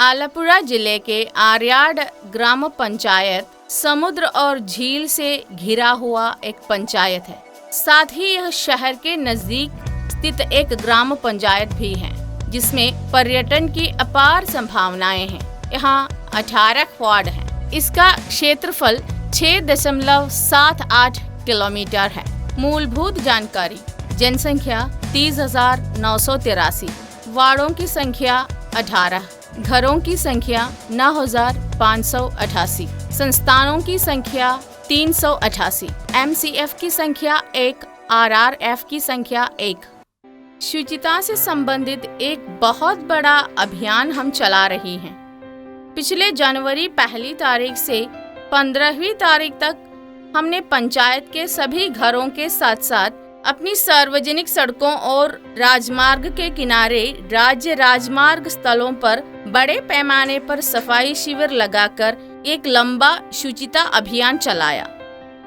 आलपुरा जिले के आर्याड ग्राम पंचायत समुद्र और झील से घिरा हुआ एक पंचायत है। साथ ही यह शहर के नजदीक स्थित एक ग्राम पंचायत भी है, जिसमें पर्यटन की अपार संभावनाएं हैं। यहाँ 18 वार्ड हैं। इसका क्षेत्रफल 6.78 किलोमीटर है। मूलभूत जानकारी: जनसंख्या 30,983, वार्डों की संख्या 18, घरों की संख्या 9,588, संस्थानों की संख्या 388, MCF की संख्या 1, RRF की संख्या 1। शुचिता से संबंधित एक बहुत बड़ा अभियान हम चला रही हैं। पिछले जनवरी 1 तारीख से 15वीं तारीख तक हमने पंचायत के सभी घरों के साथ साथ अपनी सार्वजनिक सड़कों और राजमार्ग के किनारे राज्य राजमार्ग स्थलों पर बड़े पैमाने पर सफाई शिविर लगाकर एक लंबा शुचिता अभियान चलाया।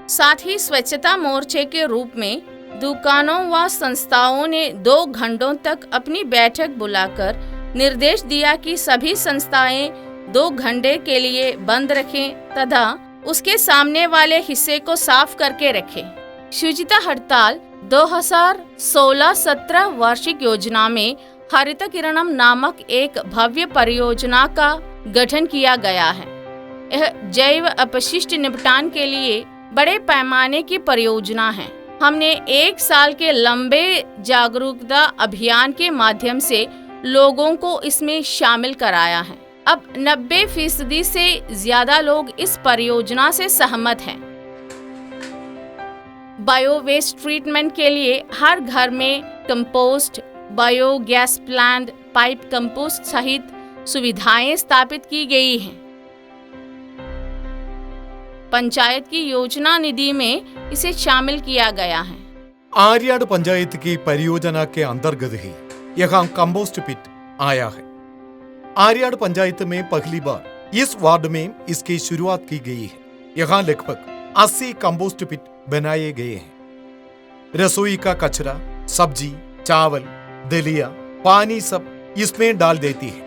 साथ ही स्वच्छता मोर्चे के रूप में दुकानों व संस्थाओं ने 2 घंटों तक अपनी बैठक बुलाकर निर्देश दिया कि सभी संस्थाएं 2 घंटे के लिए बंद रखें तथा उसके सामने वाले हिस्से को साफ करके रखें। शुचिता हड़ताल 2016-17 वार्षिक योजना में हरित किरणम नामक एक भव्य परियोजना का गठन किया गया है। यह जैव अपशिष्ट निपटान के लिए बड़े पैमाने की परियोजना है। हमने 1 साल के लंबे जागरूकता अभियान के माध्यम से लोगों को इसमें शामिल कराया है। अब 90% से ज्यादा लोग इस परियोजना से सहमत हैं। बायो वेस्ट ट्रीटमेंट के लिए हर घर में compost, biogas plant, pipe compost सहित सुविधाएं स्थापित की गई हैं। पंचायत की योजना निधि में इसे शामिल किया गया है। आर्याड पंचायत की परियोजना के अंतर्गत ही यहाँ कंपोस्ट पिट आया है। आर्याड पंचायत में पहली बार इस वार्ड में इसकी शुरुआत की गई है। यहाँ लगभग 80 कंपोस्ट पिट बनाए गए हैं। रसोई का कचरा, सब्जी, चावल, दलिया, पानी सब इसमें डाल देती है।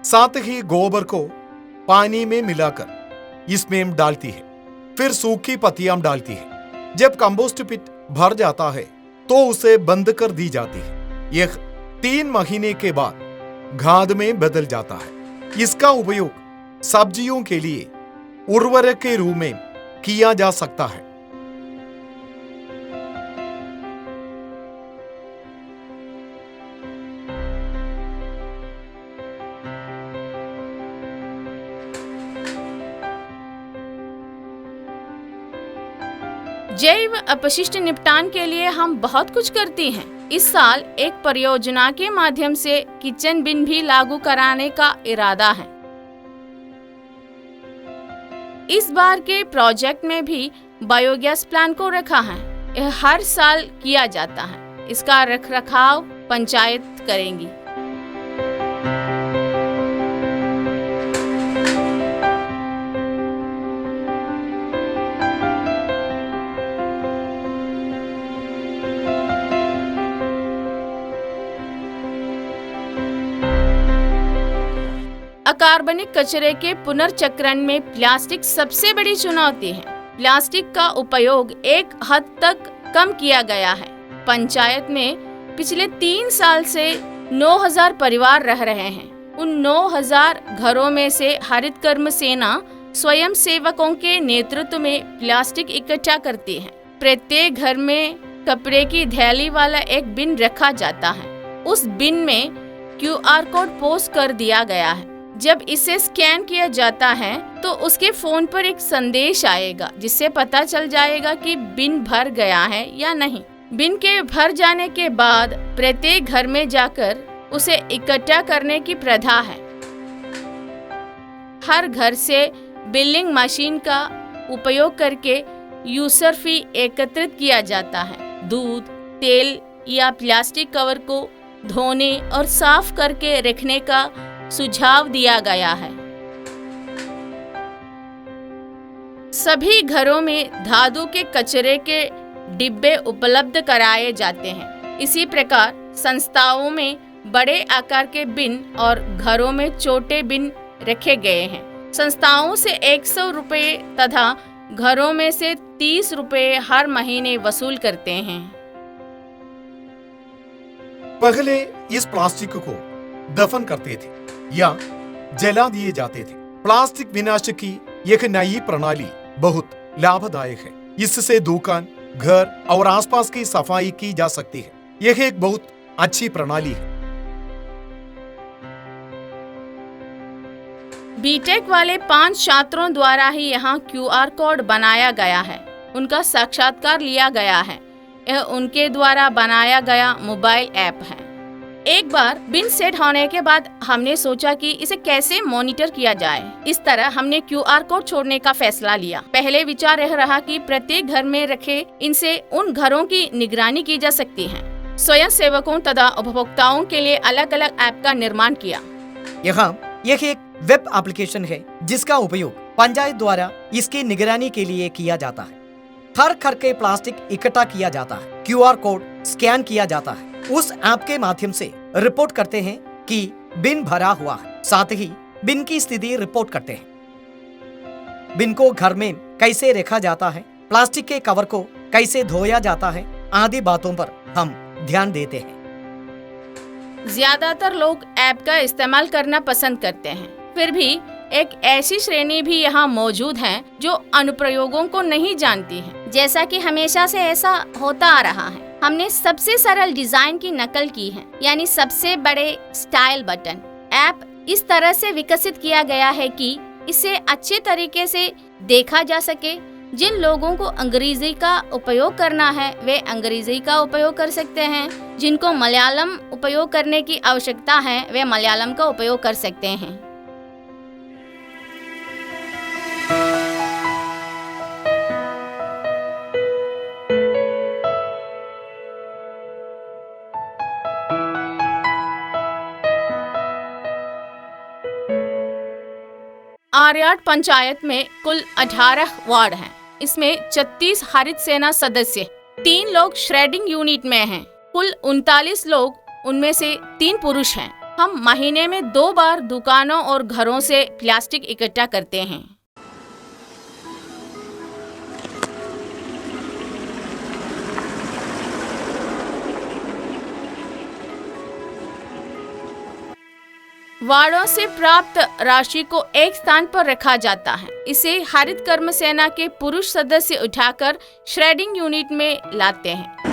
साथ ही गोबर को पानी में मिलाकर इसमें डालती है, फिर सूखी पत्तियां डालती है। जब कंपोस्ट पिट भर जाता है तो उसे बंद कर दी जाती है। यह 3 महीने के बाद खाद में बदल जाता है। इसका उपयोग सब्जियों के लिए उर्वरक के रूप में किया जा सकता है। जैव अपशिष्ट निपटान के लिए हम बहुत कुछ करते हैं। इस साल एक परियोजना के माध्यम से किचन बिन भी लागू कराने का इरादा है। इस बार के प्रोजेक्ट में भी बायोगैस प्लांट को रखा है। यह हर साल किया जाता है। इसका रखरखाव पंचायत करेंगी। अकार्बनिक कचरे के पुनर्चक्रण में प्लास्टिक सबसे बड़ी चुनौती है। प्लास्टिक का उपयोग एक हद तक कम किया गया है। पंचायत में पिछले 3 साल से 9,000 परिवार रह रहे हैं। उन 9,000 घरों में से हरित कर्म सेना स्वयं सेवकों के नेतृत्व में प्लास्टिक इकट्ठा करती है। प्रत्येक घर में कपड़े की थैली वाला एक बिन रखा जाता है। उस बिन में QR कोड पोस्ट कर दिया गया है। जब इसे स्कैन किया जाता है तो उसके फोन पर एक संदेश आएगा, जिससे पता चल जाएगा कि बिन भर गया है या नहीं। बिन के भर जाने के बाद प्रत्येक घर में जाकर उसे इकट्ठा करने की प्रथा है। हर घर से बिलिंग मशीन का उपयोग करके यूजर फी एकत्रित किया जाता है। दूध, तेल या प्लास्टिक कवर को धोने और साफ करके रखने का सुझाव दिया गया है। सभी घरों में धातु के कचरे के डिब्बे उपलब्ध कराए जाते हैं। इसी प्रकार संस्थाओं में बड़े आकार के बिन और घरों में छोटे बिन रखे गए हैं। संस्थाओं से 100 रुपये तथा घरों में से 30 रुपये हर महीने वसूल करते हैं। पहले इस प्लास्टिक को दफन करते थे या जला दिए जाते थे। प्लास्टिक विनाश की यह नई प्रणाली बहुत लाभदायक है। इससे दुकान, घर और आसपास की सफाई की जा सकती है। यह एक बहुत अच्छी प्रणाली है। बीटेक वाले 5 छात्रों द्वारा ही यहाँ QR कोड बनाया गया है। उनका साक्षात्कार लिया गया है। यह उनके द्वारा बनाया गया मोबाइल ऐप है। एक बार बिन सेट होने के बाद हमने सोचा कि इसे कैसे मॉनिटर किया जाए। इस तरह हमने QR कोड छोड़ने का फैसला लिया। पहले विचार यह रहा कि प्रत्येक घर में रखे इनसे उन घरों की निगरानी की जा सकती है। स्वयं सेवकों तथा उपभोक्ताओं के लिए अलग अलग ऐप का निर्माण किया। यह एक वेब एप्लीकेशन है जिसका उपयोग पंचायत द्वारा इसकी निगरानी के लिए किया जाता है। हर घर के प्लास्टिक इकट्ठा किया जाता है, QR कोड स्कैन किया जाता है। उस ऐप के माध्यम से रिपोर्ट करते हैं कि बिन भरा हुआ है। साथ ही बिन की स्थिति रिपोर्ट करते हैं। बिन को घर में कैसे रखा जाता है, प्लास्टिक के कवर को कैसे धोया जाता है आदि बातों पर हम ध्यान देते हैं। ज्यादातर लोग ऐप का इस्तेमाल करना पसंद करते हैं। फिर भी एक ऐसी श्रेणी भी यहाँ मौजूद है जो अनुप्रयोगों को नहीं जानती है। जैसा कि हमेशा से ऐसा होता आ रहा है, हमने सबसे सरल डिजाइन की नकल की है, यानी सबसे बड़े स्टाइल बटन। ऐप इस तरह से विकसित किया गया है कि इसे अच्छे तरीके से देखा जा सके। जिन लोगों को अंग्रेजी का उपयोग करना है वे अंग्रेजी का उपयोग कर सकते हैं। जिनको मलयालम उपयोग करने की आवश्यकता है वे मलयालम का उपयोग कर सकते हैं। आर्याड पंचायत में कुल 18 वार्ड हैं। इसमें 36 हरित सेना सदस्य, 3 लोग श्रेडिंग यूनिट में हैं। कुल 39 लोग, उनमें से 3 पुरुष हैं। हम महीने में 2 बार दुकानों और घरों से प्लास्टिक इकट्ठा करते हैं। वार्डों से प्राप्त राशि को एक स्थान पर रखा जाता है। इसे हरित कर्म सेना के पुरुष सदस्य उठाकर श्रेडिंग यूनिट में लाते हैं।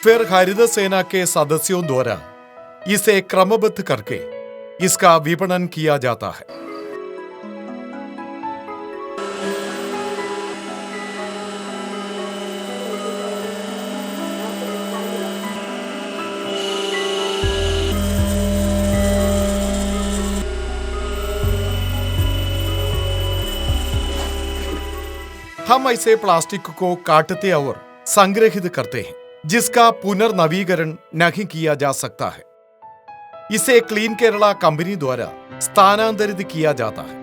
फिर हरित सेना के सदस्यों द्वारा इसे क्रमबद्ध करके इसका विपणन किया जाता है। हम ऐसे प्लास्टिक को काटते और संग्रहित करते हैं जिसका पुनर्नवीकरण नहीं किया जा सकता है। इसे क्लीन केरला कंपनी द्वारा स्थानांतरित किया जाता है।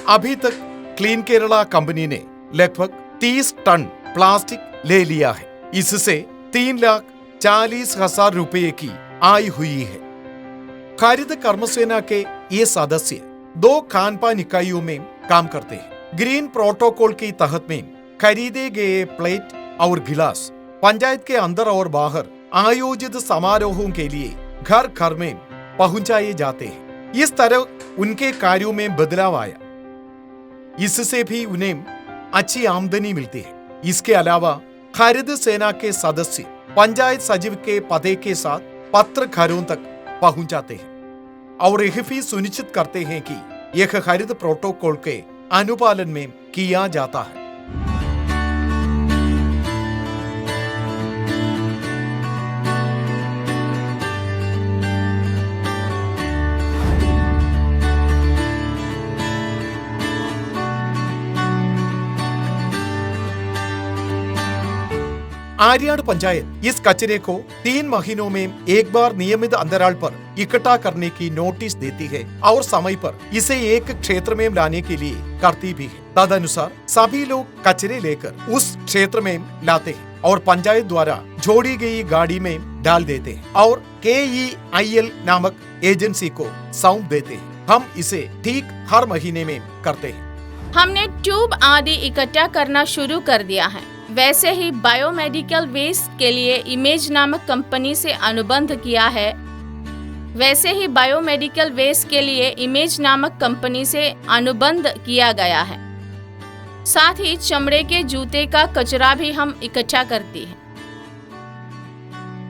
अभी तक क्लीन केरला कंपनी ने लगभग 30 टन प्लास्टिक ले लिया है। इससे 3,40,000 रुपये की आय हुई है। हरित कर्मसेना के ये सदस्य 2 खानपान इकाइयों में काम करते हैं। ग्रीन प्रोटोकॉल के तहत में खरीदे गए प्लेट और गिलास पंचायत के अंदर और बाहर आयोजित समारोहों के लिए घर घर में पहुंचाए जाते हैं। इस तरह उनके कार्यों में बदलाव आया। इससे भी उन्हें अच्छी आमदनी मिलती है। इसके अलावा हरित सेना के सदस्य पंचायत सचिव के पते के साथ पत्र घरों तक पहुंचाते हैं और यह भी सुनिश्चित करते हैं कि यह हरित प्रोटोकॉल के अनुपालन में किया जाता है। आर्याड़ पंचायत इस कचरे को 3 महीनों में एक बार नियमित अंतराल पर इकट्ठा करने की नोटिस देती है और समय पर इसे एक क्षेत्र में लाने के लिए करती भी है। तदनुसार सभी लोग कचरे लेकर उस क्षेत्र में लाते हैं और पंचायत द्वारा जोड़ी गई गाड़ी में डाल देते हैं और KEIL नामक एजेंसी को सौंप देते हैं। हम इसे ठीक हर महीने में करते हैं। हमने ट्यूब आदि इकट्ठा करना शुरू कर दिया है। वैसे ही बायोमेडिकल वेस्ट के लिए इमेज नामक कंपनी से अनुबंध किया है। साथ ही चमड़े के जूते का कचरा भी हम इकट्ठा करती हैं।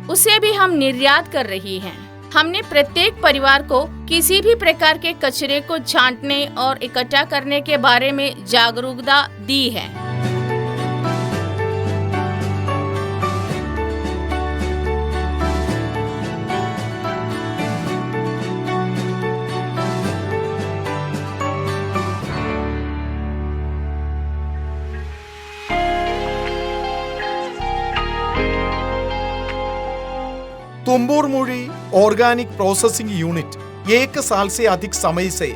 उसे भी हम निर्यात कर रही हैं। हमने प्रत्येक परिवार को किसी भी प्रकार के कचरे को छांटने और इकट्ठा करने के बारे में जागरूकता दी है। तुम्बूर मुड़ी ऑर्गेनिक प्रोसेसिंग यूनिट 1 साल से अधिक समय से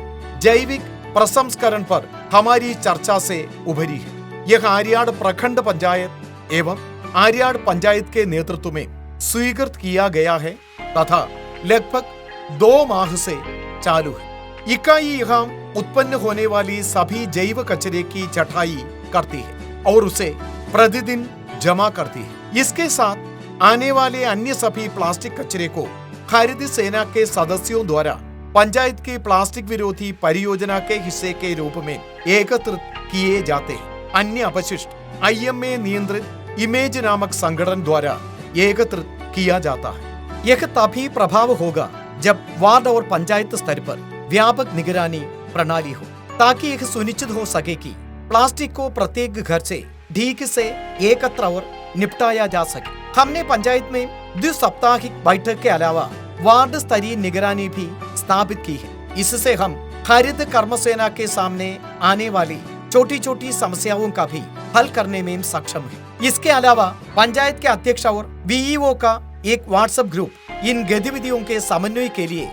जैविक प्रसंस्करण पर हमारी चर्चा से उभरी है। यह आर्याड़ प्रखंड पंचायत एवं आर्याड़ पंचायत के नेतृत्व में स्वीकृत किया गया है तथा लगभग 2 माह से चालू है। इकाई यहाँ उत्पन्न होने वाली सभी जैव कचरे की छटाई करती है और उसे प्रतिदिन जमा करती है। इसके साथ आने वाले अन्य सभी प्लास्टिक कचरे को हरित सेना के सदस्यों द्वारा पंचायत की प्लास्टिक विरोधी परियोजना के हिस्से के रूप में एकत्रित किए जाते हैं। अन्य अपशिष्ट IMA नियंत्रित इमेज नामक संगठन द्वारा एकत्रित किया जाता है। यह तभी प्रभाव होगा जब वार्ड और पंचायत स्तर पर व्यापक निगरानी प्रणाली हो, ताकि यह सुनिश्चित हो सके कि प्लास्टिक को प्रत्येक घर से ठीक से एकत्र और निपटाया जा सके। हमने पंचायत में द्विसाप्ताहिक बैठक के अलावा वार्ड स्तरीय निगरानी भी स्थापित की है। इससे हम हरित कर्मसेना के सामने आने वाली छोटी छोटी समस्याओं का भी हल करने में सक्षम है। इसके अलावा पंचायत के अध्यक्ष और VEO का एक WhatsApp ग्रुप इन गतिविधियों के समन्वय के लिए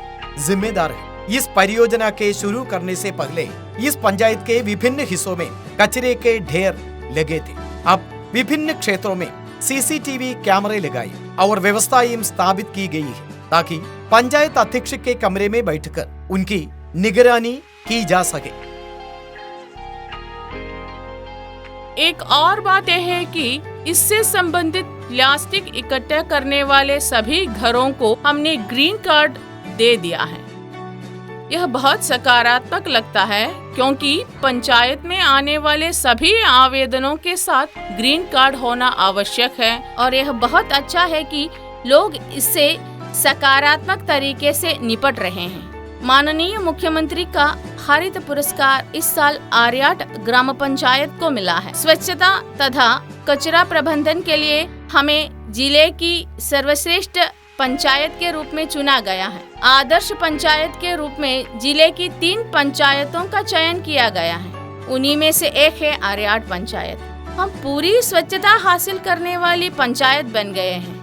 जिम्मेदार है। इस परियोजना के शुरू करने से पहले इस पंचायत के विभिन्न हिस्सों में कचरे के ढेर लगे थे। अब विभिन्न क्षेत्रों में CCTV कैमरे लगाए और व्यवस्थाएं स्थापित की गई है ताकि पंचायत अध्यक्ष के कमरे में बैठकर उनकी निगरानी की जा सके। एक और बात यह है कि इससे संबंधित प्लास्टिक इकट्ठा करने वाले सभी घरों को हमने ग्रीन कार्ड दे दिया है। यह बहुत सकारात्मक लगता है क्योंकि पंचायत में आने वाले सभी आवेदनों के साथ ग्रीन कार्ड होना आवश्यक है और यह बहुत अच्छा है कि लोग इससे सकारात्मक तरीके से निपट रहे हैं। माननीय मुख्यमंत्री का हरित पुरस्कार इस साल आर्याड़ ग्राम पंचायत को मिला है। स्वच्छता तथा कचरा प्रबंधन के लिए हमें जिले की सर्वश्रेष्ठ पंचायत के रूप में चुना गया है। आदर्श पंचायत के रूप में जिले की 3 पंचायतों का चयन किया गया है। उन्हीं में से एक है आर्याड़ पंचायत। हम पूरी स्वच्छता हासिल करने वाली पंचायत बन गए हैं।